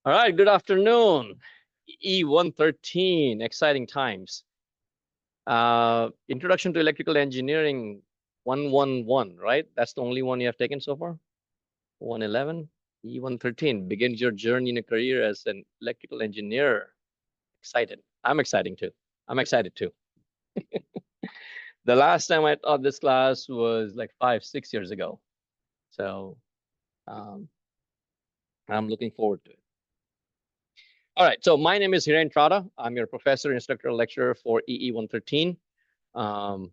All right, good afternoon. E113, exciting times. Introduction to Electrical Engineering 111, right? That's the only one you have taken so far? 111, E113 begins your journey in a career as an electrical engineer. Excited. I'm excited too. I'm excited too. The last time I taught this class was like 5, 6 years ago. So um, I'm looking forward to it. All right, so my name is Hiren Trada. I'm your professor, instructor, lecturer for EE113. Um,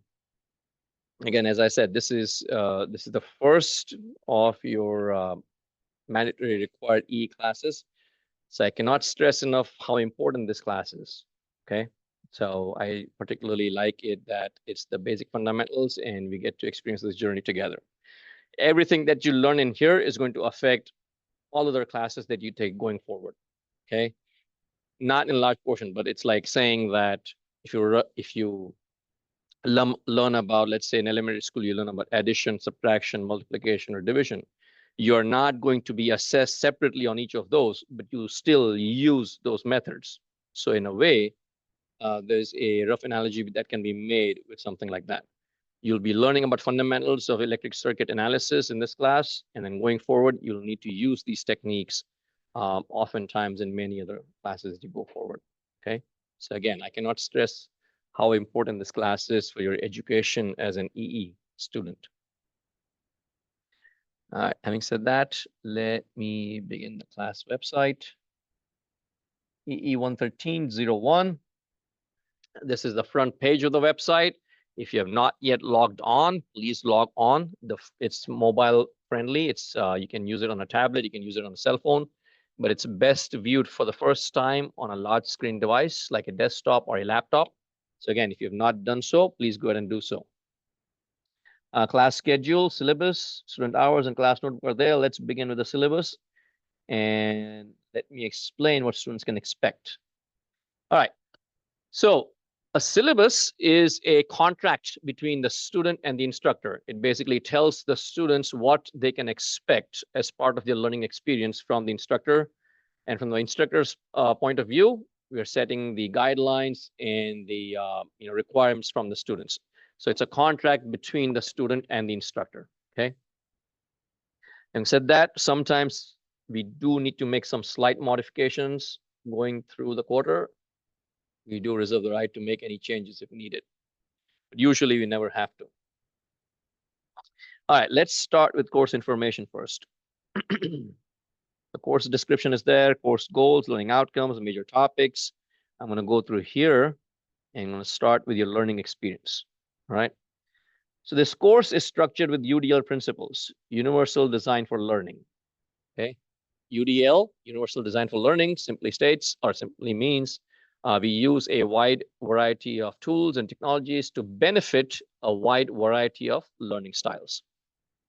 again, as I said, this is the first of your mandatory required EE classes. So I cannot stress enough how important this class is. Okay, so I particularly like it that it's the basic fundamentals, and we get to experience this journey together. Everything that you learn in here is going to affect all other classes that you take going forward. Okay, not in large portion, but it's like saying that if you learn about, let's say in elementary school, you learn about addition, subtraction, multiplication, or division. You're not going to be assessed separately on each of those, but you still use those methods. So in a way, there's a rough analogy that can be made with something like that. You'll be learning about fundamentals of electric circuit analysis in this class, and then going forward, you'll need to use these techniques oftentimes in many other classes as you go forward. Okay. So again, I cannot stress how important this class is for your education as an EE student. Having said that, let me begin the class website. EE113.01. This is the front page of the website. If you have not yet logged on, please log on. It's mobile friendly. You can use it on a tablet, you can use it on a cell phone, but it's best viewed for the first time on a large screen device like a desktop or a laptop. So again, if you have not done so, please go ahead and do so. Class schedule, syllabus, student hours, and class notebook are there. Let's begin with the syllabus, and let me explain what students can expect. All right. So a syllabus is a contract between the student and the instructor. It basically tells the students what they can expect as part of their learning experience from the instructor. And from the instructor's point of view, we are setting the guidelines and the requirements from the students. So it's a contract between the student and the instructor. Okay. And said that, sometimes we do need to make some slight modifications going through the quarter. We do reserve the right to make any changes if needed, but usually we never have to. All right, let's start with course information first. The course description is there, course goals, learning outcomes, major topics. I'm going to go through here and I'm going to start with your learning experience. All right. So this course is structured with UDL principles, Universal Design for Learning. Okay. UDL, Universal Design for Learning, simply states or simply means we use a wide variety of tools and technologies to benefit a wide variety of learning styles.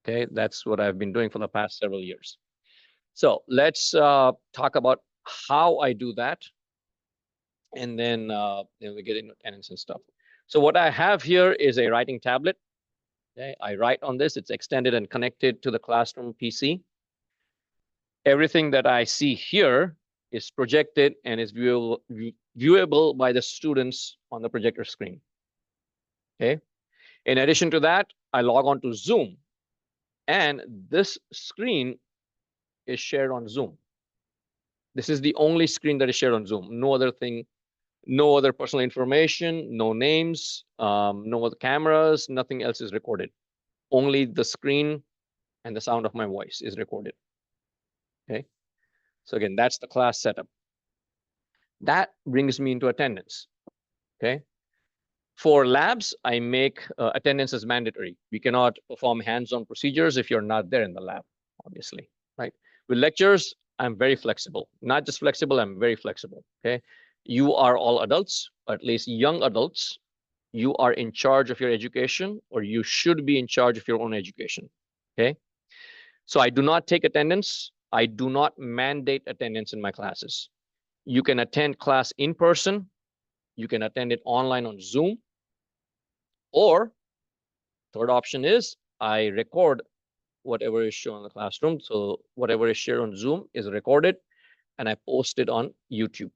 Okay, that's what I've been doing for the past several years. So let's talk about how I do that, and then we get into attendance and stuff. So what I have here is a writing tablet. Okay, I write on this. It's extended and connected to the classroom PC. Everything that I see here is projected and is viewable by the students on the projector screen. Okay. In addition to that, I log on to Zoom, and this screen is shared on Zoom. This is the only screen that is shared on Zoom. No other thing, no other personal information, no names, no other cameras, nothing else is recorded. Only the screen and the sound of my voice is recorded. Okay. So again, that's the class setup. That brings me into attendance. Okay. For labs, I make attendance as mandatory. We cannot perform hands-on procedures if you're not there in the lab, obviously, right? With lectures, I'm very flexible. Not just flexible, I'm very flexible, okay? You are all adults, or at least young adults. You are in charge of your education, or you should be in charge of your own education, okay? So I do not take attendance. I do not mandate attendance in my classes. You can attend class in person. You can attend it online on Zoom. Or third option is I record whatever is shown in the classroom. So whatever is shared on Zoom is recorded. and I post it on YouTube.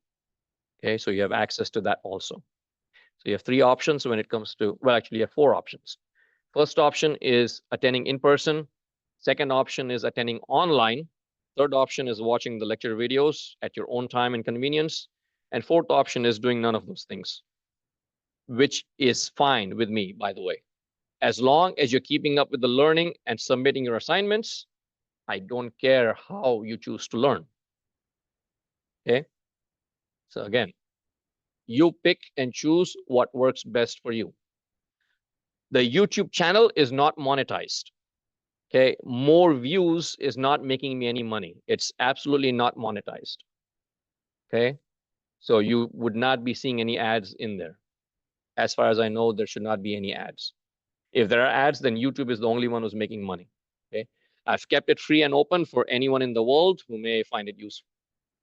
Okay, so you have access to that also. So you have 3 options when it comes to, well, actually you have 4 options. First option is attending in person. Second option is attending online. Third option is watching the lecture videos at your own time and convenience. And fourth option is doing none of those things, which is fine with me, by the way. As long as you're keeping up with the learning and submitting your assignments, I don't care how you choose to learn. Okay. So again, you pick and choose what works best for you. The YouTube channel is not monetized. Okay. More views is not making me any money. It's absolutely not monetized. Okay. So you would not be seeing any ads in there. As far as I know, there should not be any ads. If there are ads, then YouTube is the only one who's making money. Okay. I've kept it free and open for anyone in the world who may find it useful.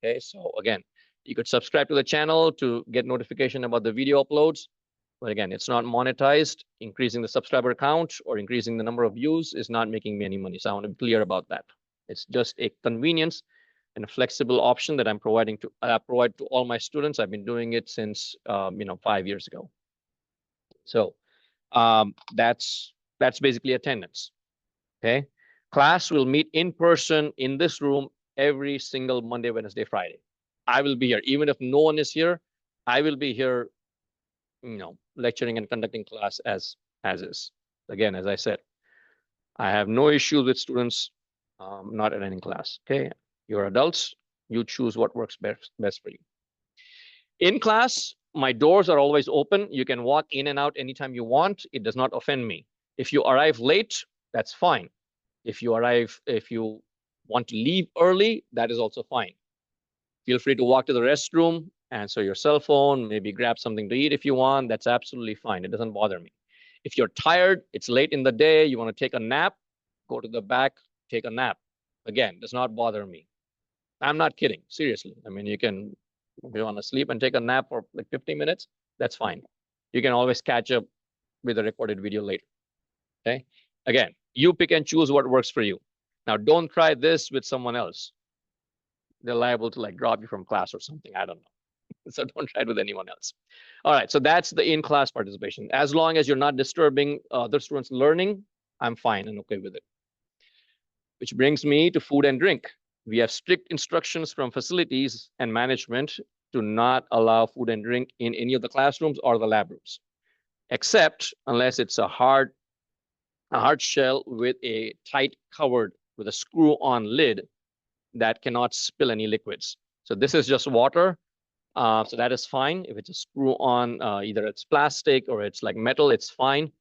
Okay. So again, you could subscribe to the channel to get notification about the video uploads. But again, it's not monetized. Increasing the subscriber count or increasing the number of views is not making me any money. So I want to be clear about that. It's just a convenience and a flexible option that I'm providing to provide to all my students. I've been doing it since 5 years ago. So that's basically attendance. Okay, class will meet in person in this room every single Monday, Wednesday, Friday. I will be here, even if no one is here. I will be here, lecturing and conducting class as is. Again, as I said, I have no issues with students not attending class. Okay, you're adults. You choose what works best for you. In class, my doors are always open. You can walk in and out anytime you want. It does not offend me. If you arrive late, that's fine. If you want to leave early, that is also fine. Feel free to walk to the restroom, answer your cell phone, maybe grab something to eat if you want. That's absolutely fine. It doesn't bother me. If you're tired, it's late in the day, you want to take a nap, go to the back, take a nap. Again, does not bother me. I'm not kidding. Seriously. I mean, if you want to sleep and take a nap for like 15 minutes, that's fine. You can always catch up with a recorded video later. Okay. Again, you pick and choose what works for you. Now, don't try this with someone else. They're liable to like drop you from class or something. I don't know. So don't try it with anyone else. All right. So that's the in-class participation. As long as you're not disturbing other students' learning, I'm fine and okay with it. Which brings me to food and drink. We have strict instructions from facilities and management to not allow food and drink in any of the classrooms or the lab rooms, except unless it's a hard shell with a tight covered with a screw-on lid that cannot spill any liquids. So this is just water. So that is fine. If it's a screw-on, either it's plastic or it's like metal, it's fine.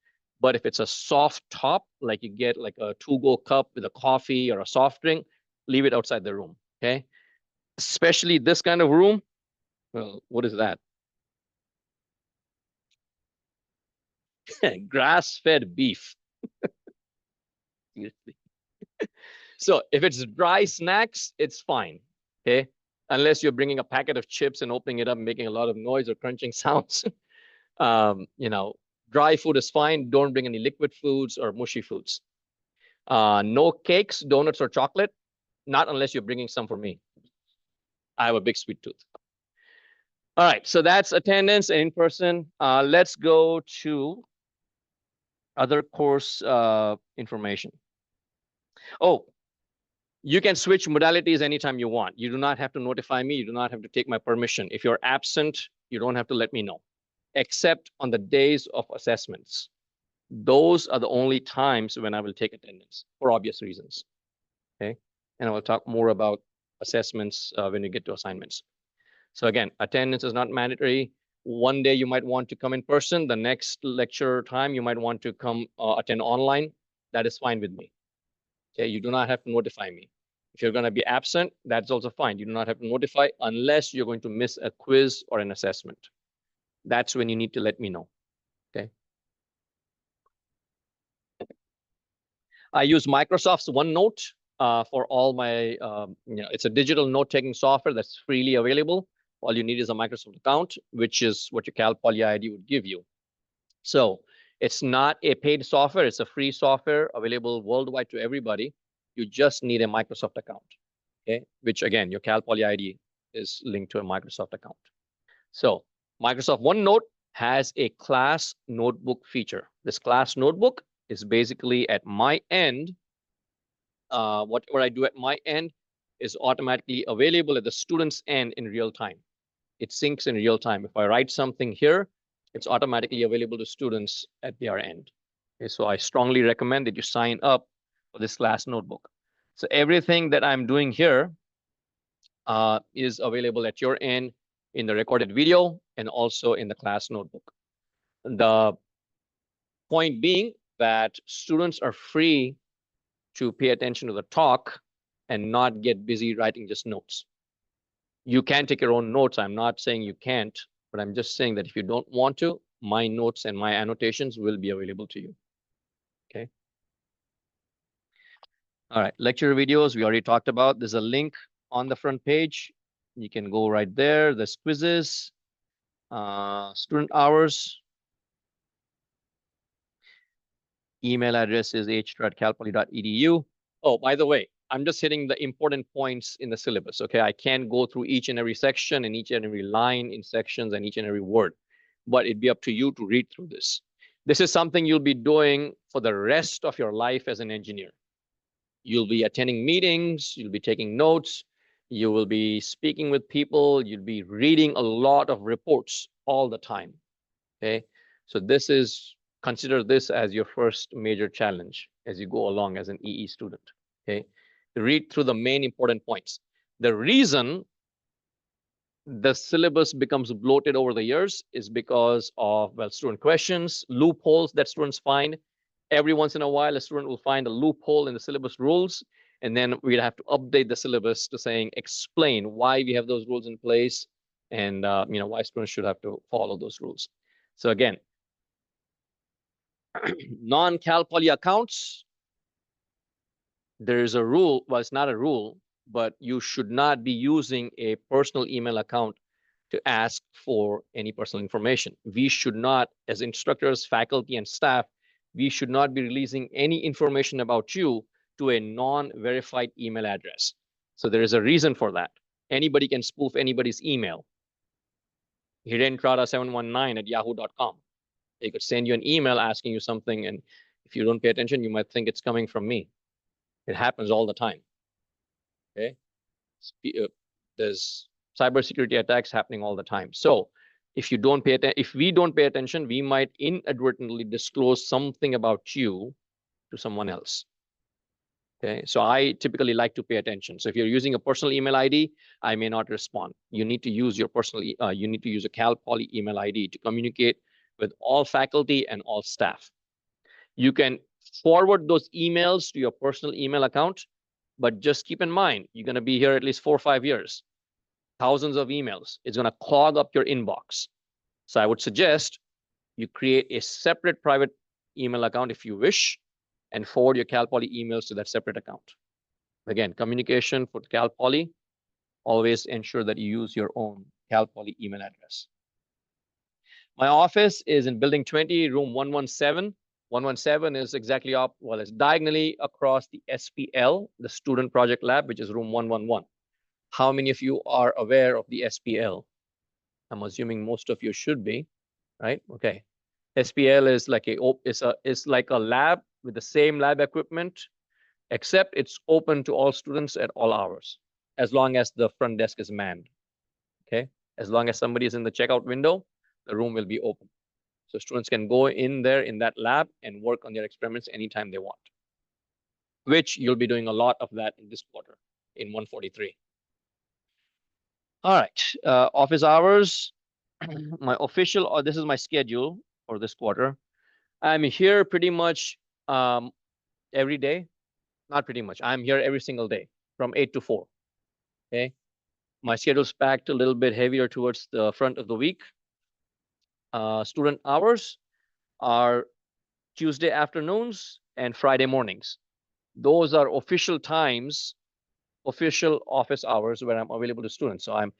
But if it's a soft top, like you get like a to-go cup with a coffee or a soft drink, leave it outside the room. Okay. Especially this kind of room. Well, what is that? Grass-fed beef. So if it's dry snacks, it's fine. Okay. Unless you're bringing a packet of chips and opening it up, making a lot of noise or crunching sounds. Dry food is fine. Don't bring any liquid foods or mushy foods. No cakes, donuts, or chocolate. Not unless you're bringing some for me. I have a big sweet tooth. All right, so that's attendance in person. Let's go to other course information. Oh, you can switch modalities anytime you want. You do not have to notify me. You do not have to take my permission. If you're absent, you don't have to let me know, except on the days of assessments. Those are the only times when I will take attendance for obvious reasons. Okay, and I will talk more about assessments when we get to assignments. So again, attendance is not mandatory. One day you might want to come in person. The next lecture time you might want to come attend online. That is fine with me. Okay, you do not have to notify me. If you're going to be absent, that's also fine. You do not have to notify unless you're going to miss a quiz or an assessment. That's when you need to let me know. Okay. I use Microsoft's OneNote for all my, it's a digital note-taking software that's freely available. All you need is a Microsoft account, which is what your Cal Poly ID would give you. So it's not a paid software. It's a free software available worldwide to everybody. You just need a Microsoft account, okay? Which again, your Cal Poly ID is linked to a Microsoft account. So Microsoft OneNote has a class notebook feature. This class notebook is basically at my end. Whatever I do at my end is automatically available at the student's end in real time. It syncs in real time. If I write something here, it's automatically available to students at their end. Okay, so I strongly recommend that you sign up for this class notebook. So everything that I'm doing here is available at your end in the recorded video and also in the class notebook. The point being that students are free to pay attention to the talk and not get busy writing just notes. You can take your own notes. I'm not saying you can't, but I'm just saying that if you don't want to, my notes and my annotations will be available to you. Okay. All right, lecture videos we already talked about. There's a link on the front page. You can go right there. There's quizzes, student hours. Email address is h.calpoly.edu. Oh, by the way, I'm just hitting the important points in the syllabus. Okay, I can't go through each and every section and each and every line in sections and each and every word, but it'd be up to you to read through this. This is something you'll be doing for the rest of your life as an engineer. You'll be attending meetings, you'll be taking notes, you will be speaking with people, you'll be reading a lot of reports all the time. Okay, so this is, consider this as your first major challenge as you go along as an EE student. Okay, read through the main important points. The reason the syllabus becomes bloated over the years is because of, well, student questions, loopholes that students find. Every once in a while, a student will find a loophole in the syllabus rules, and then we'd have to update the syllabus to saying, explain why we have those rules in place and why students should have to follow those rules. So again, non-Cal Poly accounts, there is a rule. Well, it's not a rule, but you should not be using a personal email account to ask for any personal information. We should not, as instructors, faculty, and staff, we should not be releasing any information about you to a non-verified email address. So there is a reason for that. Anybody can spoof anybody's email. hirentrada719@yahoo.com. They could send you an email asking you something, and if you don't pay attention, you might think it's coming from me. It happens all the time. Okay, there's cybersecurity attacks happening all the time. So if you don't pay attention, if we don't pay attention, we might inadvertently disclose something about you to someone else. Okay, so I typically like to pay attention. So if you're using a personal email ID, I may not respond. You need to use your personal, you need to use a Cal Poly email ID to communicate with all faculty and all staff. You can forward those emails to your personal email account, but just keep in mind, you're going to be here at least 4 or 5 years. Thousands of emails. It's going to clog up your inbox. So I would suggest you create a separate private email account if you wish, and forward your Cal Poly emails to that separate account. Again, communication for Cal Poly, always ensure that you use your own Cal Poly email address. My office is in building 20, room 117. 117 is exactly up, well, it's diagonally across the SPL, the Student Project Lab, which is room 111. How many of you are aware of the SPL? I'm assuming most of you should be, right? Okay. SPL is like it's like a lab with the same lab equipment, except it's open to all students at all hours, as long as the front desk is manned. Okay. As long as somebody is in the checkout window, the room will be open. So students can go in there in that lab and work on their experiments anytime they want, which you'll be doing a lot of that in this quarter in 143. All right, office hours. My official, or this is my schedule for this quarter. I'm here pretty much every day. Not pretty much. I'm here every single day from 8 to 4. Okay. My schedule's packed a little bit heavier towards the front of the week. Student hours are Tuesday afternoons and Friday mornings. Those are official times, official office hours where I'm available to students. So I'm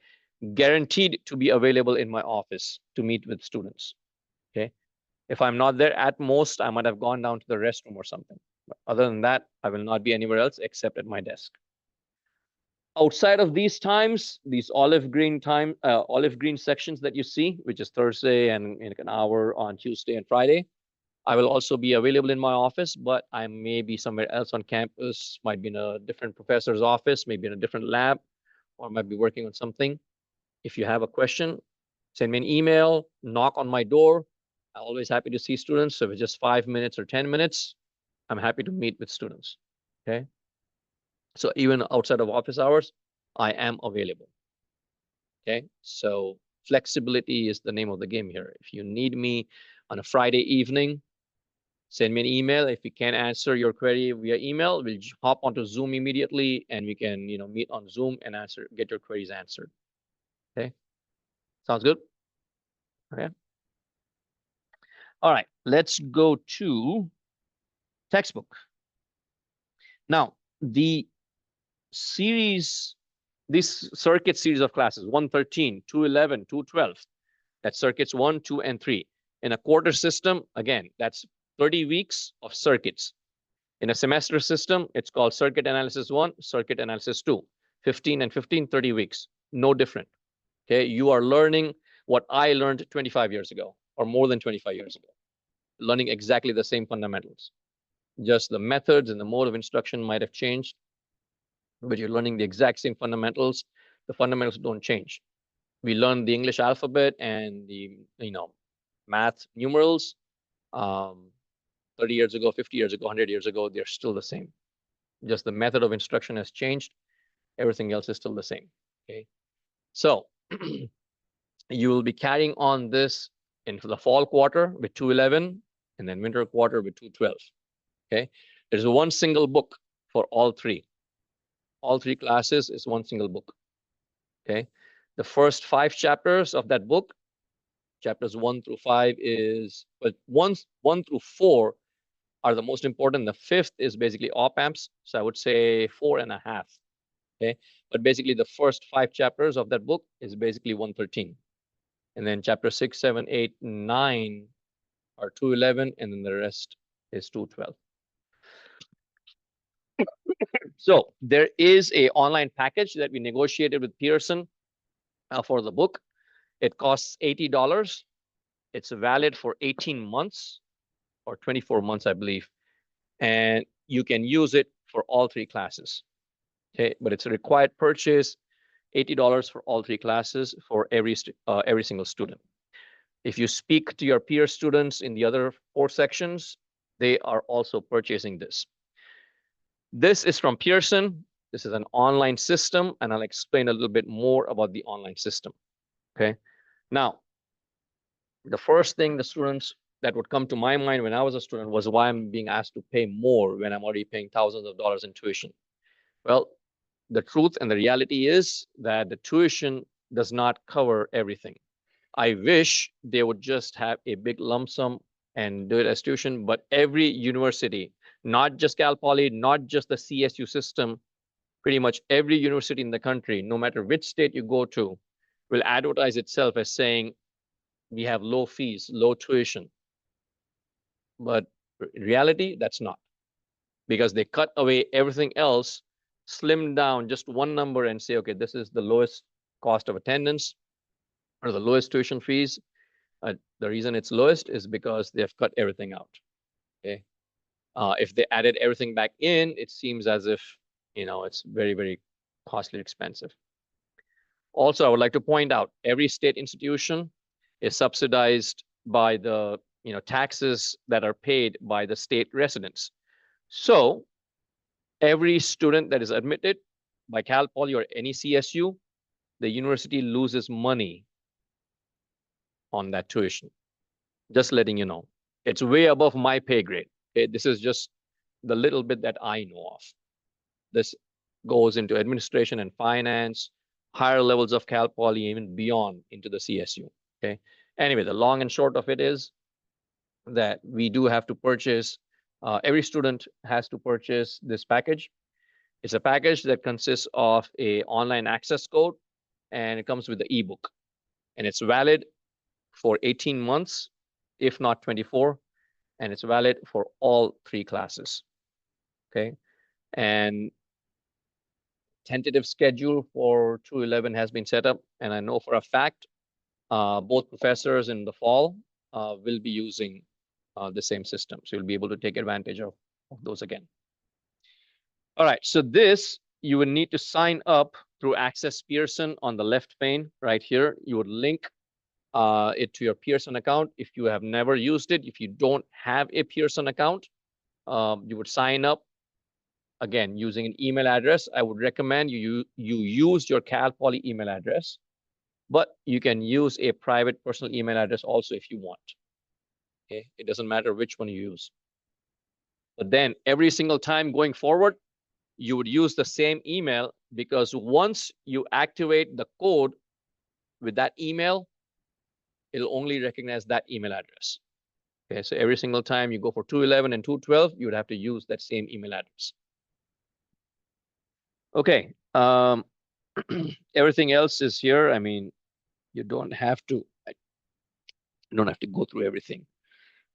guaranteed to be available in my office to meet with students. Okay. If I'm not there, at most, I might have gone down to the restroom or something. But other than that, I will not be anywhere else except at my desk. Outside of these times, these olive green sections that you see, which is Thursday and in an hour on Tuesday and Friday, I will also be available in my office, but I may be somewhere else on campus, might be in a different professor's office, maybe in a different lab, or might be working on something. If you have a question, send me an email, knock on my door. I'm always happy to see students. So if it's just 5 minutes or 10 minutes, I'm happy to meet with students. Okay. So even outside of office hours, I am available. Okay. So flexibility is the name of the game here. If you need me on a Friday evening, send me an email. If we can't answer your query via email, we'll hop onto Zoom immediately and we can, meet on Zoom and get your queries answered. Okay. Sounds good? Okay. All right. Let's go to textbook. Now, the series, this circuit series of classes, 113, 211, 212, that's circuits 1, 2, and 3. In a quarter system, again, that's 30 weeks of circuits. In a semester system, it's called circuit analysis 1, circuit analysis 2, 15 and 15, 30 weeks, no different. Okay, you are learning what I learned 25 years ago or more than 25 years ago, learning exactly the same fundamentals. Just the methods and the mode of instruction might have changed, but you're learning the exact same fundamentals. The fundamentals don't change. We learn the English alphabet and the math numerals 30 years ago, 50 years ago, 100 years ago. They're still the same. Just the method of instruction has changed. Everything else is still the same. Okay, so you will be carrying on this into the fall quarter with 211 and then winter quarter with 212. Okay, there's one single book for all three. All three classes is one single book. Okay, the first 5 chapters of that book, chapters 1 through 5 is, but 1 through 4 are the most important. The 5th is basically op amps, so I would say 4.5. Okay, but basically the first 5 chapters of that book is basically 113, and then chapter 6, 7, 8, 9 are 211, and then the rest is 212. So there is a online package that we negotiated with Pearson for the book. It costs $80. It's valid for 18 months or 24 months, I believe, and you can use it for all 3 classes. Okay, but it's a required purchase, $80 for all 3 classes for every single student. If you speak to your peer students in the other 4 sections, they are also purchasing this. This is from Pearson. This is an online system, and I'll explain a little bit more about the online system. Okay. Now, the first thing the students that would come to my mind when I was a student was why I'm being asked to pay more when I'm already paying thousands of dollars in tuition. Well, the truth and the reality is that the tuition does not cover everything. I wish they would just have a big lump sum and do it as tuition, but every university, not just Cal Poly, not just the CSU system, pretty much every university in the country, no matter which state you go to, will advertise itself as saying, we have low fees, low tuition. But in reality, that's not, because they cut away everything else, slim down just one number and say, okay, this is the lowest cost of attendance or the lowest tuition fees. The reason it's lowest is because they've cut everything out. Okay. If they added everything back in, it seems as if, it's very, very costly, expensive. Also, I would like to point out, every state institution is subsidized by the, taxes that are paid by the state residents. So every student that is admitted by Cal Poly or any CSU, the university loses money on that tuition. Just letting you know. It's way above my pay grade. Okay? This is just the little bit that I know of. This goes into administration and finance, higher levels of Cal Poly, even beyond into the CSU. Okay. Anyway, the long and short of it is that we do have to purchase, every student has to purchase this package. It's a package that consists of a online access code, and it comes with the ebook, and it's valid for 18 months, if not 24, and it's valid for all 3 classes. Okay. And tentative schedule for 211 has been set up, and I know for a fact both professors in the fall will be using the same system. So you'll be able to take advantage of those again. All right, so this, you would need to sign up through Access Pearson on the left pane right here. You would link it to your Pearson account. If you have never used it, if you don't have a Pearson account, you would sign up again using an email address. I would recommend you use your Cal Poly email address, but you can use a private personal email address also if you want. Okay, it doesn't matter which one you use. But then every single time going forward, you would use the same email, because once you activate the code with that email, it'll only recognize that email address. Okay, so every single time you go for 211 and 212, you would have to use that same email address. Okay, everything else is here. I mean, you don't have to go through everything.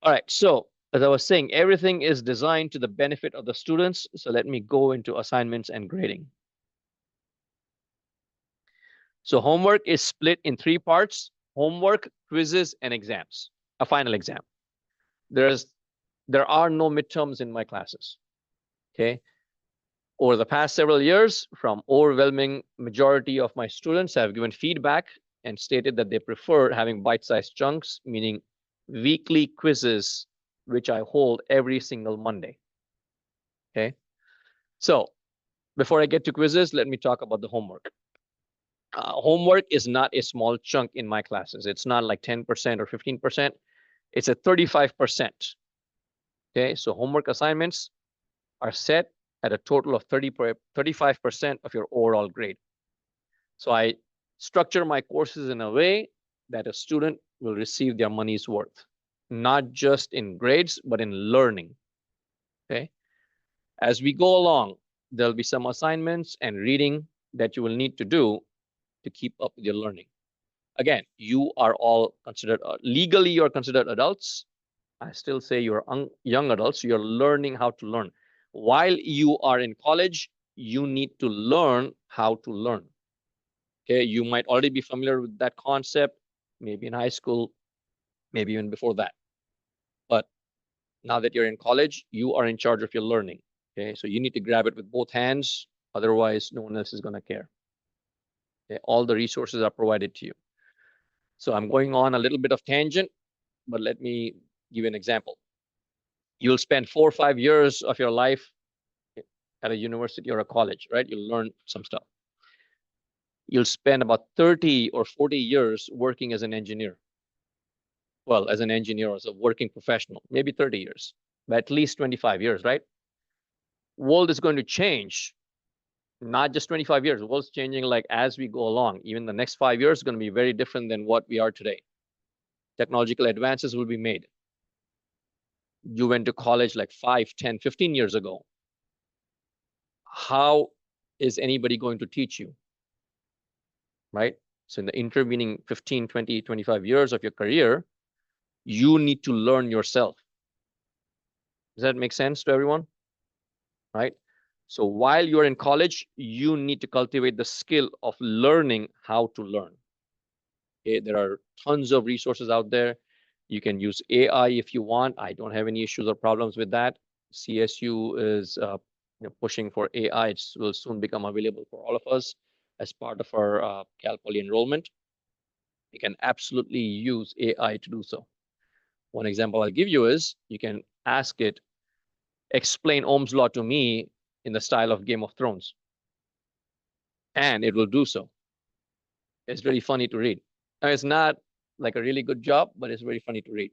All right, so as I was saying, everything is designed to the benefit of the students. So let me go into assignments and grading. So homework is split in 3 parts: homework, quizzes, and exams, a final exam. There are no midterms in my classes. Okay. Over the past several years, from overwhelming majority of my students have given feedback and stated that they prefer having bite-sized chunks, meaning weekly quizzes, which I hold every single Monday. Okay. So before I get to quizzes, let me talk about the homework. Homework is not a small chunk in my classes. It's not like 10% or 15%. It's a 35%. Okay, so homework assignments are set at a total of 35% of your overall grade. So I structure my courses in a way that a student will receive their money's worth, not just in grades, but in learning. Okay, as we go along, there'll be some assignments and reading that you will need to do to keep up with your learning. Again, you are all considered, legally you're considered adults. I still say you're young adults. You're learning how to learn. While you are in college, you need to learn how to learn. Okay, you might already be familiar with that concept, maybe in high school, maybe even before that. But now that you're in college, you are in charge of your learning. Okay, so you need to grab it with both hands. Otherwise, no one else is going to care. Okay, all the resources are provided to you. So I'm going on a little bit of tangent, but let me give you an example. You'll spend 4 or 5 years of your life at a university or a college, right? You'll learn some stuff. You'll spend about 30 or 40 years working as an engineer. Well, as an engineer, as a working professional, maybe 30 years, but at least 25 years, right? World is going to change, not just 25 years. The world's changing like as we go along. Even the next 5 years is going to be very different than what we are today. Technological advances will be made. You went to college like 5, 10, 15 years ago. How is anybody going to teach you? Right? So in the intervening 15, 20, 25 years of your career, you need to learn yourself. Does that make sense to everyone? Right? So while you're in college, you need to cultivate the skill of learning how to learn. Okay? There are tons of resources out there. You can use AI if you want. I don't have any issues or problems with that. CSU is pushing for AI. It will soon become available for all of us as part of our Cal Poly enrollment. You can absolutely use AI to do so. One example I'll give you is you can ask it, explain Ohm's law to me in the style of Game of Thrones. And it will do so. It's very funny to read. Now, it's not like a really good job, but it's very funny to read.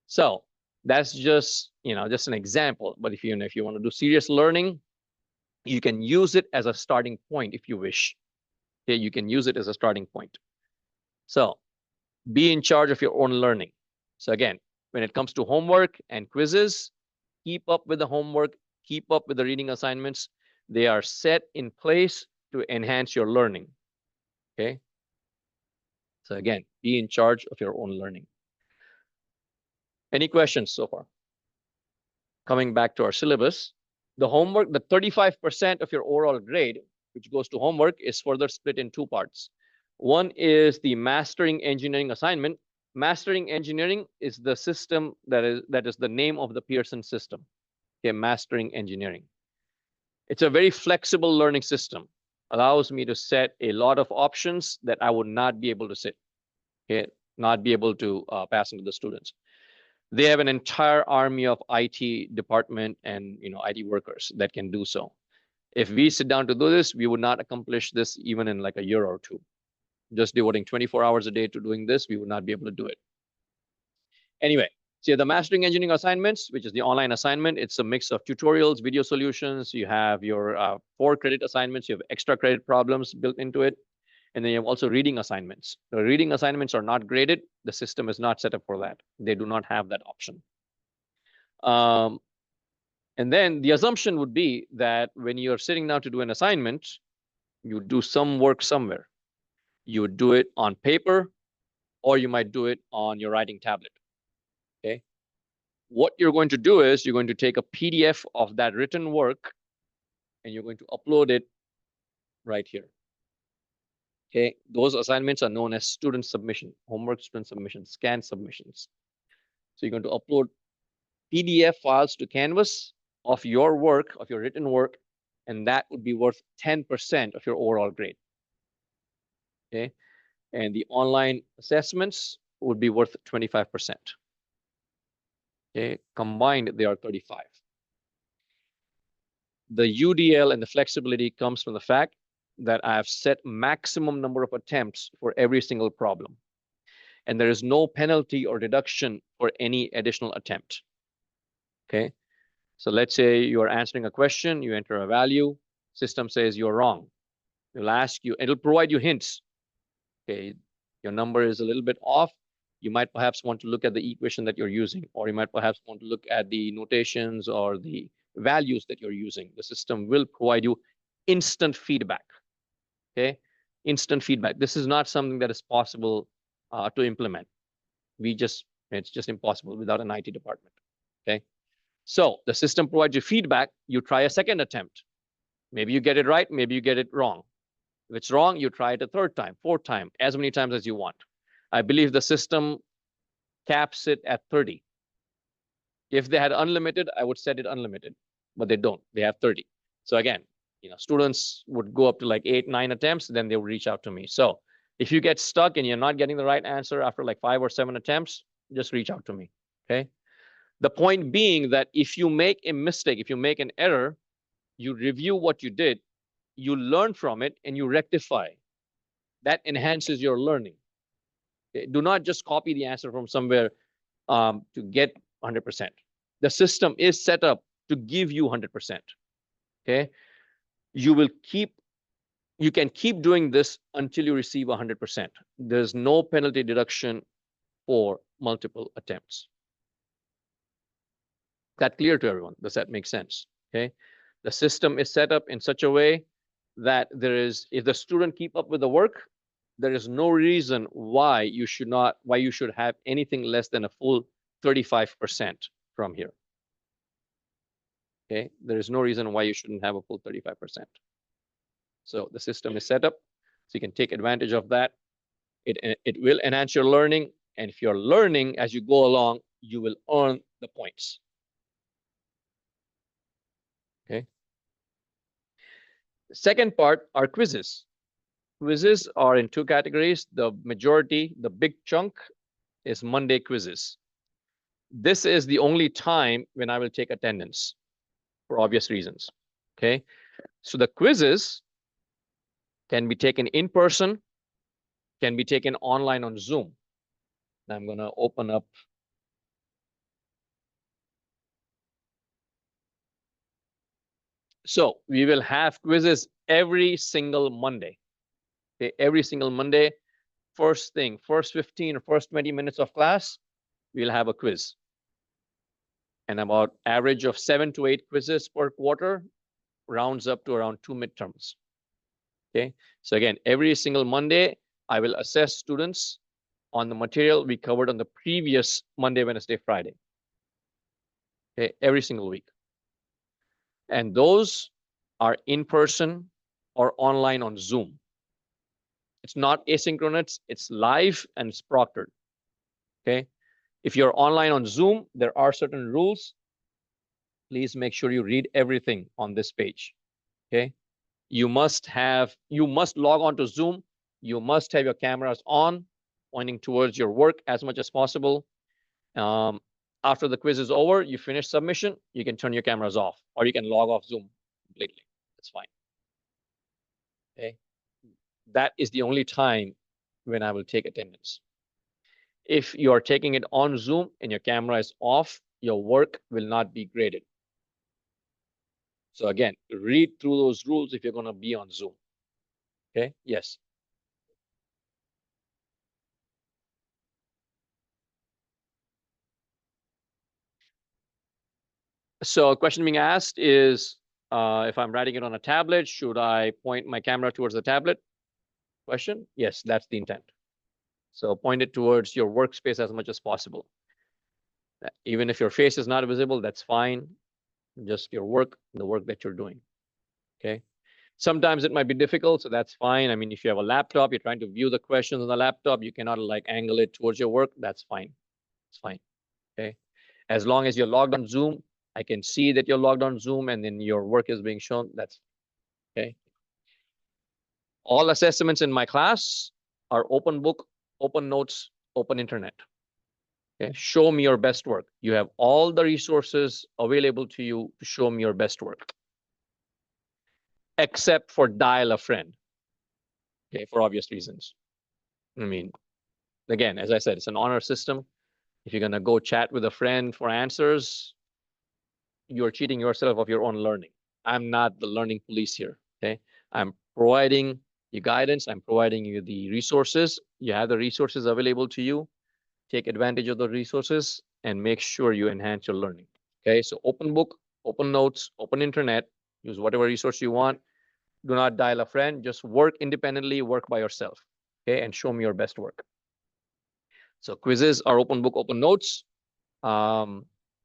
So that's just, just an example. But if you want to do serious learning, you can use it as a starting point if you wish. Okay, you can use it as a starting point. So be in charge of your own learning. So again, when it comes to homework and quizzes, keep up with the homework, keep up with the reading assignments. They are set in place to enhance your learning. Okay. So again, be in charge of your own learning. Any questions so far? Coming back to our syllabus, the homework, the 35% of your overall grade, which goes to homework, is further split in two parts. One is the mastering engineering assignment. Mastering engineering is the system that is the name of the Pearson system. Okay, mastering engineering. It's a very flexible learning system. Allows me to set a lot of options that I would not be able to set. Okay, not be able to pass into the students. They have an entire army of IT department and IT workers that can do so. If we sit down to do this, we would not accomplish this even in like a year or two. Just devoting 24 hours a day to doing this, we would not be able to do it. Anyway, so the mastering engineering assignments, which is the online assignment, it's a mix of tutorials, video solutions. You have your 4-credit assignments. You have extra credit problems built into it. And then you have also reading assignments. The reading assignments are not graded. The system is not set up for that. They do not have that option. And then the assumption would be that when you're sitting down to do an assignment, you do some work somewhere. You would do it on paper, or you might do it on your writing tablet. Okay. What you're going to do is you're going to take a PDF of that written work, and you're going to upload it right here. Okay, those assignments are known as student submission, homework student submissions, scan submissions. So you're going to upload PDF files to Canvas of your work, of your written work, and that would be worth 10% of your overall grade. Okay, and the online assessments would be worth 25%. Okay, combined they are 35. The UDL and the flexibility comes from the fact that I have set maximum number of attempts for every single problem. And there is no penalty or deduction for any additional attempt. Okay, so let's say you are answering a question, you enter a value, system says you're wrong. It'll ask you, it'll provide you hints. Okay, your number is a little bit off. You might perhaps want to look at the equation that you're using, or you might perhaps want to look at the notations or the values that you're using. The system will provide you instant feedback. Okay, instant feedback. This is not something that is possible to implement. It's just impossible without an IT department. Okay, so the system provides you feedback. You try a second attempt. Maybe you get it right, maybe you get it wrong. If it's wrong, you try it a third time, fourth time, as many times as you want. I believe the system caps it at 30. If they had unlimited, I would set it unlimited, but they don't. They have 30. So again, students would go up to like 8, 9 attempts, then they would reach out to me. So if you get stuck and you're not getting the right answer after like 5 or 7 attempts, just reach out to me. Okay. The point being that if you make a mistake, if you make an error, you review what you did, you learn from it, and you rectify. That enhances your learning. Okay? Do not just copy the answer from somewhere to get 100%. The system is set up to give you 100%. Okay. You can keep doing this until you receive 100%. There's no penalty deduction for multiple attempts. That clear to everyone? Does that make sense? Okay. The system is set up in such a way that if the student keep up with the work, there is no reason why you should have anything less than a full 35% from here. Okay. There is no reason why you shouldn't have a full 35%. So the system is set up so you can take advantage of that. It will enhance your learning. And if you're learning as you go along, you will earn the points. Okay. The second part are quizzes. Quizzes are in 2 categories. The majority, the big chunk, is Monday quizzes. This is the only time when I will take attendance for obvious reasons. Okay. So the quizzes can be taken in person, can be taken online on Zoom. I'm going to open up. So we will have quizzes every single Monday. Okay, every single Monday, first 15 or first 20 minutes of class, we'll have a quiz. And about average of 7 to 8 quizzes per quarter rounds up to around 2 midterms. Okay, so again, every single Monday, I will assess students on the material we covered on the previous Monday, Wednesday, Friday. Okay, every single week. And those are in person or online on Zoom. It's not asynchronous, it's live and it's proctored. Okay. If you're online on Zoom, there are certain rules. Please make sure you read everything on this page. Okay. You must log on to Zoom. You must have your cameras on, pointing towards your work as much as possible. After the quiz is over, you finish submission, you can turn your cameras off, or you can log off Zoom completely. That's fine. Okay. That is the only time when I will take attendance. If you are taking it on Zoom and your camera is off, your work will not be graded. So again, read through those rules if you're going to be on Zoom. Okay. Yes. So a question being asked is, if I'm writing it on a tablet, should I point my camera towards the tablet? Question? Yes, that's the intent. So point it towards your workspace as much as possible. Even if your face is not visible, that's fine. Just your work, the work that you're doing. Okay. Sometimes it might be difficult, so that's fine. I mean, if you have a laptop, you're trying to view the questions on the laptop, you cannot like angle it towards your work. That's fine. It's fine. Okay. As long as you're logged on Zoom, I can see that you're logged on Zoom and then your work is being shown. That's okay. All assessments in my class are open book, open notes, open internet. Okay. Show me your best work. You have all the resources available to you to show me your best work, except for dial a friend. Okay, for obvious reasons. I mean, again, as I said, it's an honor system. If you're gonna go chat with a friend for answers, you're cheating yourself of your own learning. I'm not the learning police here. Okay, I'm providing you guidance. I'm providing you the resources. You have the resources available to you. Take advantage of the resources and make sure you enhance your learning. Okay, so open book, open notes, open internet. Use whatever resource you want. Do not dial a friend. Just work independently. Work by yourself. Okay, and show me your best work. So quizzes are open book, open notes.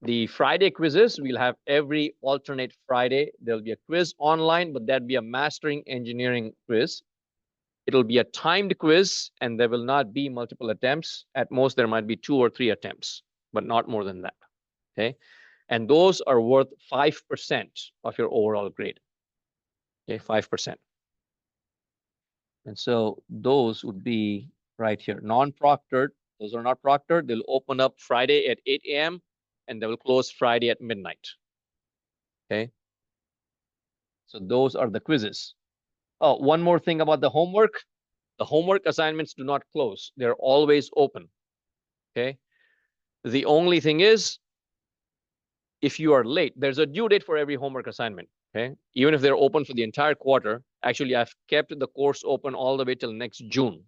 The Friday quizzes, we'll have every alternate Friday. There'll be a quiz online, but that'll be a mastering engineering quiz. It'll be a timed quiz, and there will not be multiple attempts. At most, there might be 2 or 3 attempts, but not more than that. Okay. And those are worth 5% of your overall grade. Okay, 5%. And so those would be right here, non-proctored. Those are not proctored. They'll open up Friday at 8 a.m. and they will close Friday at midnight. Okay. So those are the quizzes. Oh, one more thing about the homework. The homework assignments do not close. They're always open. Okay. The only thing is, if you are late, there's a due date for every homework assignment. Okay. Even if they're open for the entire quarter, actually, I've kept the course open all the way till next June.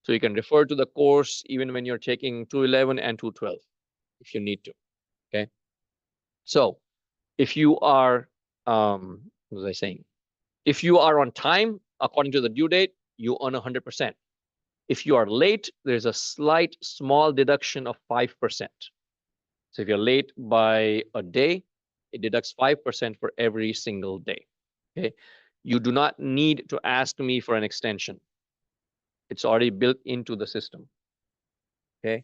So you can refer to the course even when you're taking 211 and 212 if you need to. Okay. So if you are, what was I saying? If you are on time, according to the due date, you earn 100%. If you are late, there's a slight small deduction of 5%. So if you're late by a day, it deducts 5% for every single day. Okay. You do not need to ask me for an extension. It's already built into the system. Okay.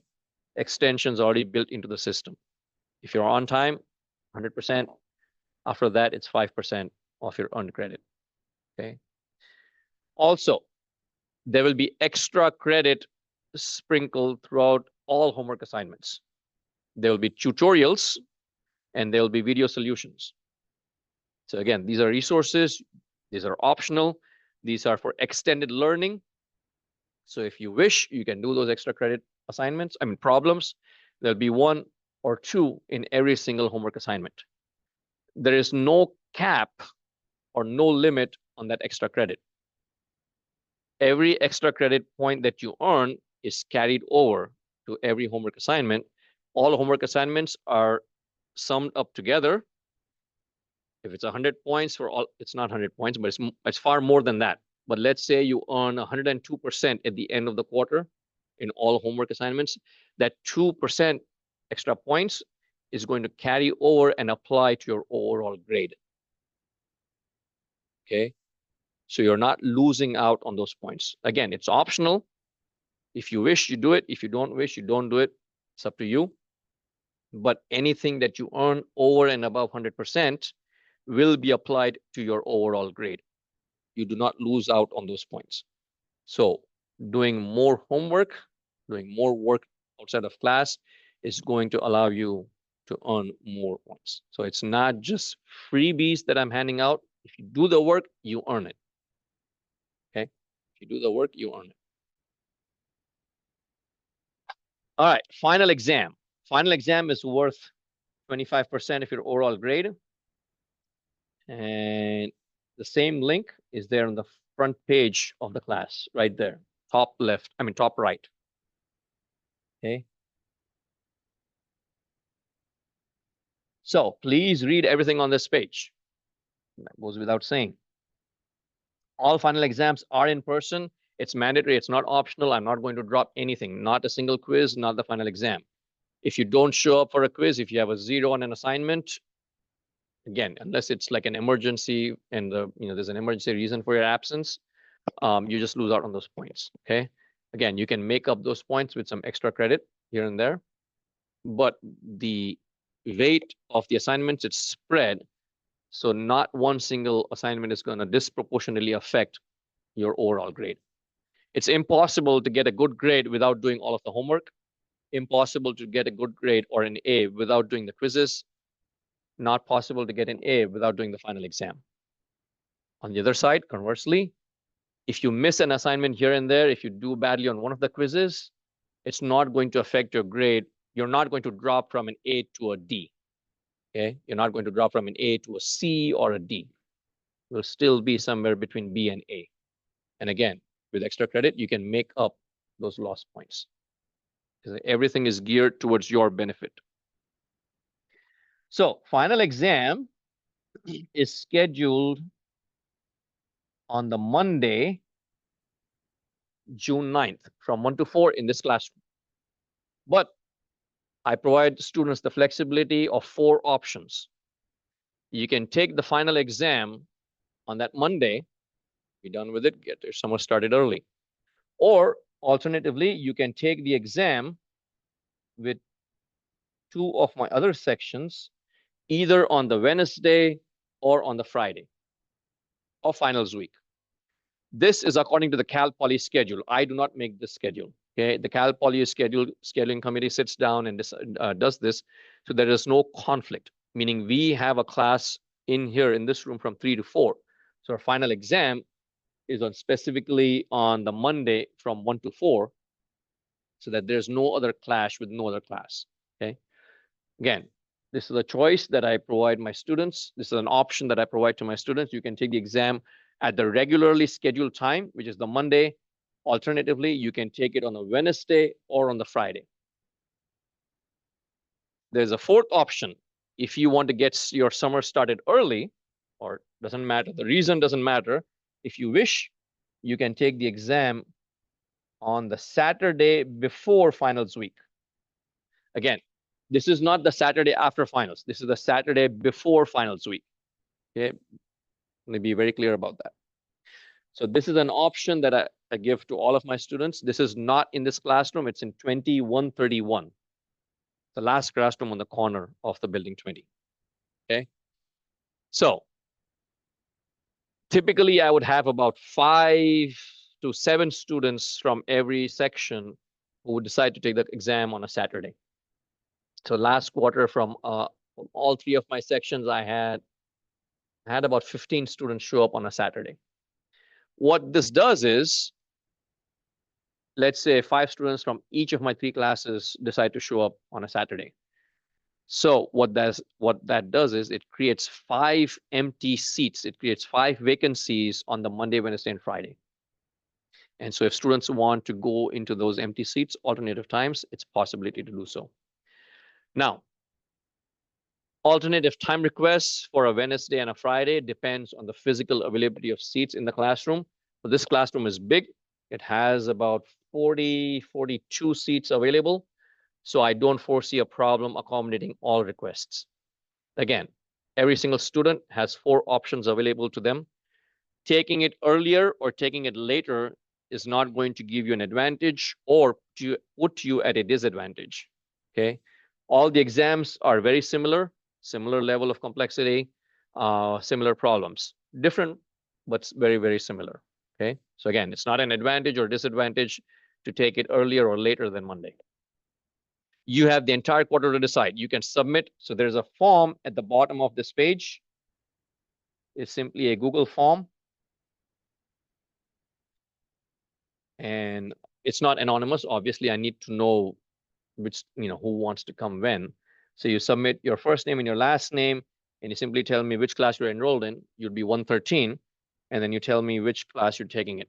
Extensions already built into the system. If you're on time, 100%. After that, it's 5% of your earned credit. Okay. Also, there will be extra credit sprinkled throughout all homework assignments. There will be tutorials and there will be video solutions. So again, these are resources. These are optional. These are for extended learning. So if you wish, you can do those extra credit assignments, problems. There'll be 1 or 2 in every single homework assignment. There is no cap or no limit on that extra credit. Every extra credit point that you earn is carried over to every homework assignment. All homework assignments are summed up together. If it's 100 points for all, it's not 100 points, but it's far more than that. But let's say you earn 102% at the end of the quarter in all homework assignments. That 2% extra points is going to carry over and apply to your overall grade. Okay. So you're not losing out on those points. Again, it's optional. If you wish, you do it. If you don't wish, you don't do it. It's up to you. But anything that you earn over and above 100% will be applied to your overall grade. You do not lose out on those points. So doing more homework, doing more work outside of class is going to allow you to earn more points. So it's not just freebies that I'm handing out. If you do the work, you earn it. Okay? If you do the work, you earn it. All right, final exam. Final exam is worth 25% of your overall grade. And the same link is there on the front page of the class, right there, top left, I mean, top right. Okay. So please read everything on this page. That goes without saying. All final exams are in person. It's mandatory. It's not optional. I'm not going to drop anything, not a single quiz, not the final exam. If you don't show up for a quiz, if you have a 0 on an assignment, again, unless it's like an emergency and there's an emergency reason for your absence, you just lose out on those points. Okay. Again, you can make up those points with some extra credit here and there, but the weight of the assignments, it's spread. So not one single assignment is going to disproportionately affect your overall grade. It's impossible to get a good grade without doing all of the homework. Impossible to get a good grade or an A without doing the quizzes. Not possible to get an A without doing the final exam. On the other side, conversely, if you miss an assignment here and there, if you do badly on one of the quizzes, it's not going to affect your grade. You're not going to drop from an A to a D. Okay, you're not going to drop from an A to a C or a D. You'll still be somewhere between B and A. And again, with extra credit, you can make up those lost points. Because everything is geared towards your benefit. So final exam is scheduled on the Monday, June 9th, from 1 to 4 in this classroom. But I provide students the flexibility of 4 options. You can take the final exam on that Monday, be done with it, get your summer started early. Or alternatively, you can take the exam with 2 of my other sections, either on the Wednesday or on the Friday of finals week. This is according to the Cal Poly schedule. I do not make this schedule. Okay, the Cal Poly scheduling committee sits down and does this, so there is no conflict. Meaning we have a class in here in this room from 3 to 4. So our final exam is specifically on the Monday from 1 to 4, so that there's no other clash with no other class. Okay, again, this is a choice that I provide my students. This is an option that I provide to my students. You can take the exam at the regularly scheduled time, which is the Monday. Alternatively, you can take it on a Wednesday or on the Friday. There's a 4th option. If you want to get your summer started early, or doesn't matter, the reason doesn't matter. If you wish, you can take the exam on the Saturday before finals week. Again, this is not the Saturday after finals. This is the Saturday before finals week. Okay, let me be very clear about that. So this is an option that I give to all of my students. This is not in this classroom. It's in 2131, the last classroom on the corner of the building 20. Okay. So typically I would have about 5 to 7 students from every section who would decide to take the exam on a Saturday. So last quarter from all 3 of my sections, I had about 15 students show up on a Saturday. What this does is, let's say 5 students from each of my 3 classes decide to show up on a Saturday. So what that does is it creates 5 empty seats. It creates 5 vacancies on the Monday, Wednesday, and Friday. And so if students want to go into those empty seats alternative times, it's a possibility to do so. Now, alternative time requests for a Wednesday and a Friday depends on the physical availability of seats in the classroom. So this classroom is big. It has about 42 seats available. So I don't foresee a problem accommodating all requests. Again, every single student has 4 options available to them. taking it earlier or taking it later is not going to give you an advantage or to put you at a disadvantage. Okay, all the exams are very similar, similar level of complexity, similar problems, different, but very, very similar. Okay, so again, it's not an advantage or disadvantage to take it earlier or later than Monday. You have the entire quarter to decide. You can submit. So there's a form at the bottom of this page. It's simply a Google form. And it's not anonymous. Obviously, I need to know which, who wants to come when. So you submit your first name and your last name, and you simply tell me which class you're enrolled in. You'd be 113, and then you tell me which class you're taking it.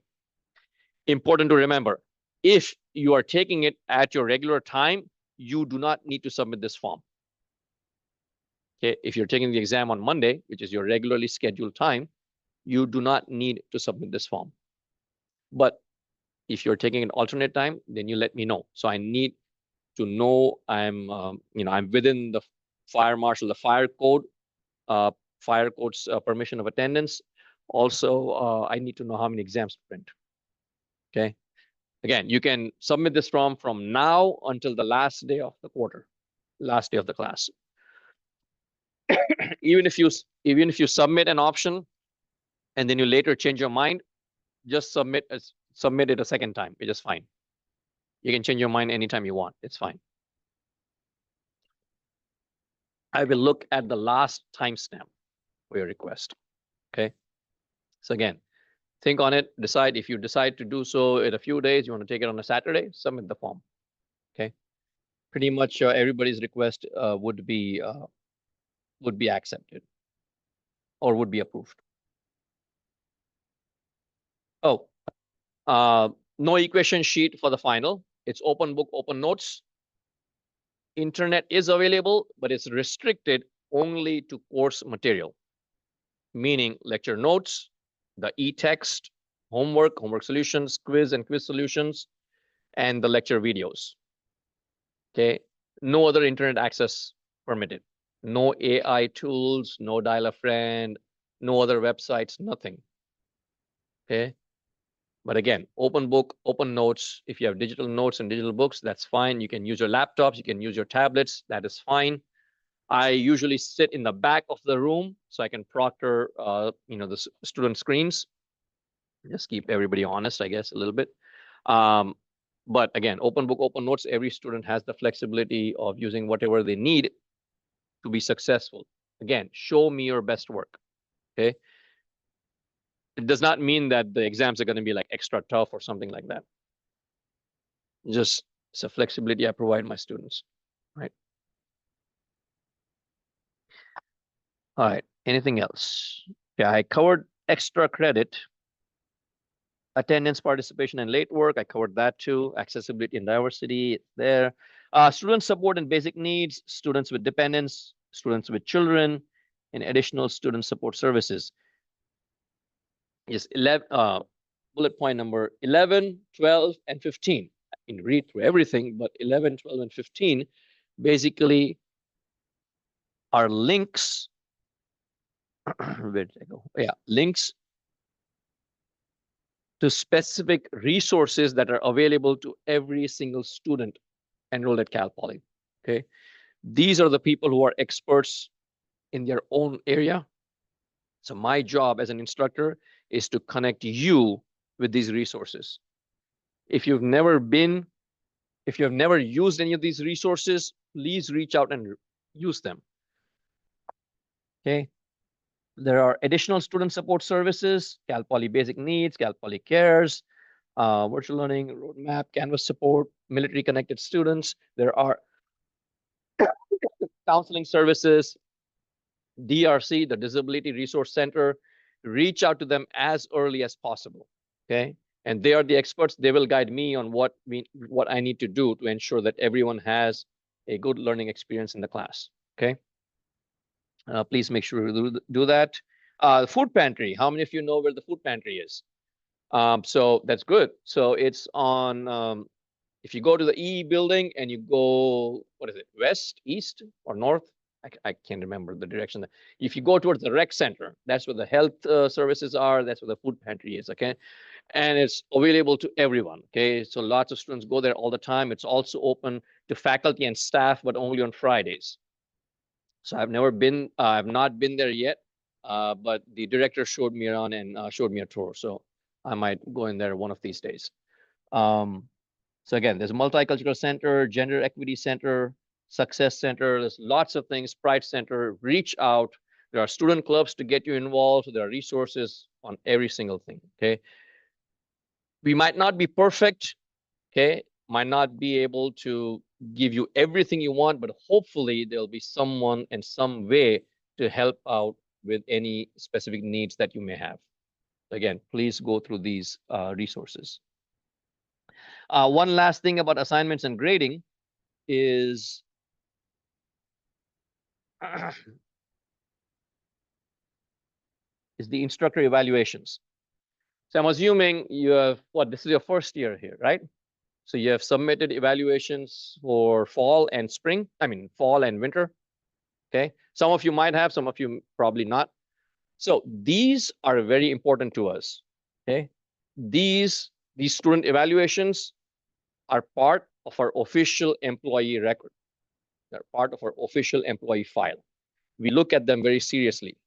Important to remember, if you are taking it at your regular time, you do not need to submit this form. Okay, if you're taking the exam on Monday, which is your regularly scheduled time, you do not need to submit this form. But if you're taking an alternate time, then you let me know. So I need to know I'm within the fire marshal, the fire code's permission of attendance. Also, I need to know how many exams to print. Okay. Again, you can submit this form from now until the last day of the quarter, last day of the class. even if you submit an option and then you later change your mind, just submit it a second time. It's just fine. You can change your mind anytime you want. It's fine. I will look at the last timestamp for your request. Okay. So again, think on it, decide. If you decide to do so in a few days, you want to take it on a Saturday, submit the form. Okay. Pretty much everybody's request would be accepted or would be approved. Oh, no equation sheet for the final. It's open book, open notes. Internet is available, but it's restricted only to course material, meaning lecture notes, the e-text, homework solutions, quiz and quiz solutions, and the lecture videos. Okay, no other internet access permitted. No AI tools, no dial-a-friend, no other websites, nothing. Okay, but again, open book, open notes. If you have digital notes and digital books, that's fine. You can use your laptops, you can use your tablets, that is fine. I usually sit in the back of the room so I can proctor, the student screens. Just keep everybody honest, I guess, a little bit. But again, open book, open notes, every student has the flexibility of using whatever they need to be successful. Again, show me your best work. Okay. It does not mean that the exams are going to be like extra tough or something like that. Just it's a flexibility I provide my students, right? All right. Anything else? Yeah, I covered extra credit, attendance, participation, and late work. I covered that too. Accessibility and diversity, it's there. Student support and basic needs, students with dependents, students with children, and additional student support services. Yes, 11, bullet point number 11, 12, and 15. I can read through everything, but 11, 12, and 15 basically are links. Where did I go? Yeah, links to specific resources that are available to every single student enrolled at Cal Poly. Okay, these are the people who are experts in their own area. So my job as an instructor is to connect you with these resources. If you've never used any of these resources, please reach out and use them. Okay. There are additional student support services, Cal Poly Basic Needs, Cal Poly Cares, virtual learning, roadmap, Canvas support, military connected students. There are counseling services, DRC, the Disability Resource Center. Reach out to them as early as possible. Okay. And they are the experts. They will guide me on what I need to do to ensure that everyone has a good learning experience in the class. Okay. Please make sure to do that. Food pantry. How many of you know where the food pantry is? So that's good. So it's on, if you go to the E building and you go, what is it, west, east, or north? I can't remember the direction. If you go towards the rec center, that's where the health services are. That's where the food pantry is. Okay. And it's available to everyone. Okay. So lots of students go there all the time. It's also open to faculty and staff, but only on Fridays. So I've not been there yet, but the director showed me around and showed me a tour. So I might go in there one of these days. So again, there's a multicultural center, gender equity center, success center. There's lots of things, pride center, reach out. There are student clubs to get you involved. So there are resources on every single thing. Okay. We might not be perfect. Okay. Might not be able to give you everything you want, but hopefully there'll be someone in some way to help out with any specific needs that you may have. Again, please go through these resources. One last thing about assignments and grading is the instructor evaluations. So I'm assuming you have this is your first year here, right? So you have submitted evaluations for fall and spring, fall and winter. Okay. Some of you might have, some of you probably not. So these are very important to us. Okay. These student evaluations are part of our official employee record. They're part of our official employee file. We look at them very seriously.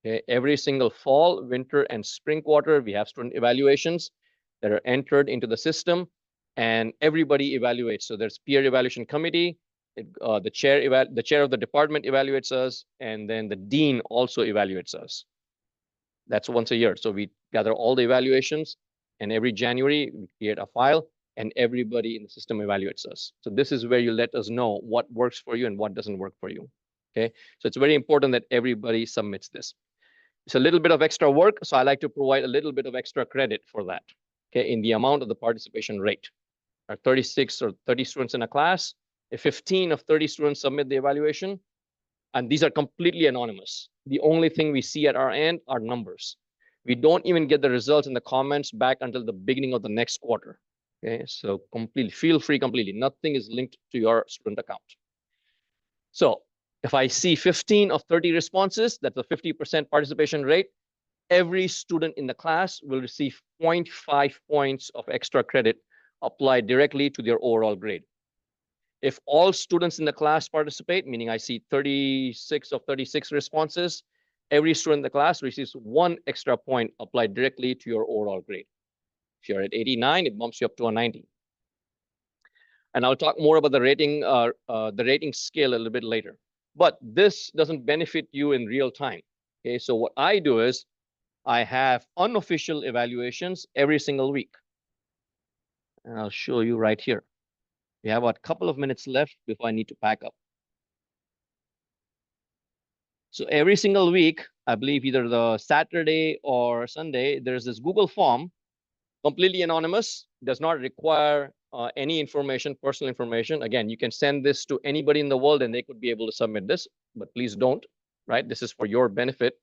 Okay. Every single fall, winter, and spring quarter, we have student evaluations that are entered into the system, and everybody evaluates. So there's peer evaluation committee. The chair of the department evaluates us, and then the dean also evaluates us. That's once a year. So we gather all the evaluations, and every January we create a file, and everybody in the system evaluates us. So this is where you let us know what works for you and what doesn't work for you. Okay. So it's very important that everybody submits this. It's a little bit of extra work, so I like to provide a little bit of extra credit for that. Okay, in the amount of the participation rate. There are 36 or 30 students in a class. If 15 of 30 students submit the evaluation, and these are completely anonymous. The only thing we see at our end are numbers. We don't even get the results in the comments back until the beginning of the next quarter. Okay, so feel free completely. Nothing is linked to your student account. So if I see 15 of 30 responses, that's a 50% participation rate. Every student in the class will receive 0.5 points of extra credit applied directly to their overall grade. If all students in the class participate, meaning I see 36 of 36 responses, every student in the class receives 1 extra point applied directly to your overall grade. If you're at 89, it bumps you up to a 90. And I'll talk more about the rating scale a little bit later. But this doesn't benefit you in real time. Okay, so what I do is I have unofficial evaluations every single week. And I'll show you right here. We have a couple of minutes left before I need to pack up. So every single week, I believe either the Saturday or Sunday, there's this Google form, completely anonymous, does not require any information, personal information. Again, you can send this to anybody in the world and they could be able to submit this, but please don't, right? This is for your benefit.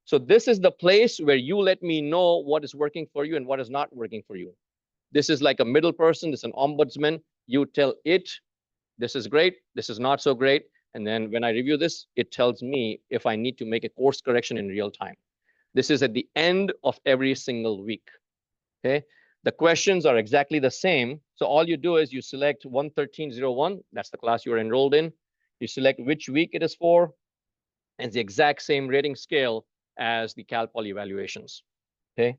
So this is the place where you let me know what is working for you and what is not working for you. This is like a middle person. This is an ombudsman. You tell it, this is great, this is not so great. And then when I review this, it tells me if I need to make a course correction in real time. This is at the end of every single week. Okay. The questions are exactly the same. So all you do is you select 11301. That's the class you're enrolled in. You select which week it is for. And it's the exact same rating scale as the Cal Poly evaluations. Okay.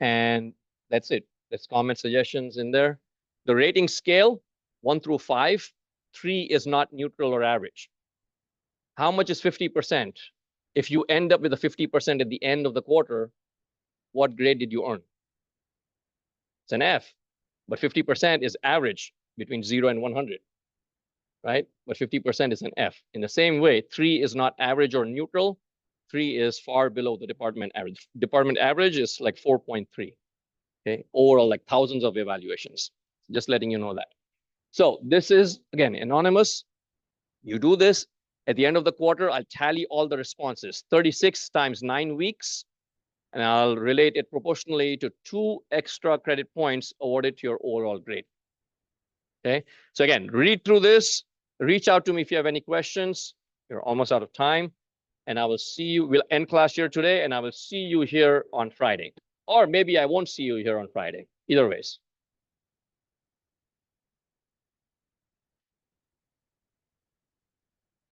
And that's it. There's comment suggestions in there. The rating scale, 1 through 5, 3 is not neutral or average. How much is 50%? If you end up with a 50% at the end of the quarter, what grade did you earn? It's an F, but 50% is average between 0 and 100, right? But 50% is an F. In the same way, 3 is not average or neutral. 3 is far below the department average. Department average is like 4.3. Okay, overall, like thousands of evaluations. Just letting you know that. So this is, again, anonymous. You do this. At the end of the quarter, I'll tally all the responses. 36 times 9 weeks. And I'll relate it proportionally to 2 extra credit points awarded to your overall grade. Okay. So again, read through this. Reach out to me if you have any questions. We're almost out of time. And I will see you. We'll end class here today, and I will see you here on Friday. Or maybe I won't see you here on Friday. Either ways.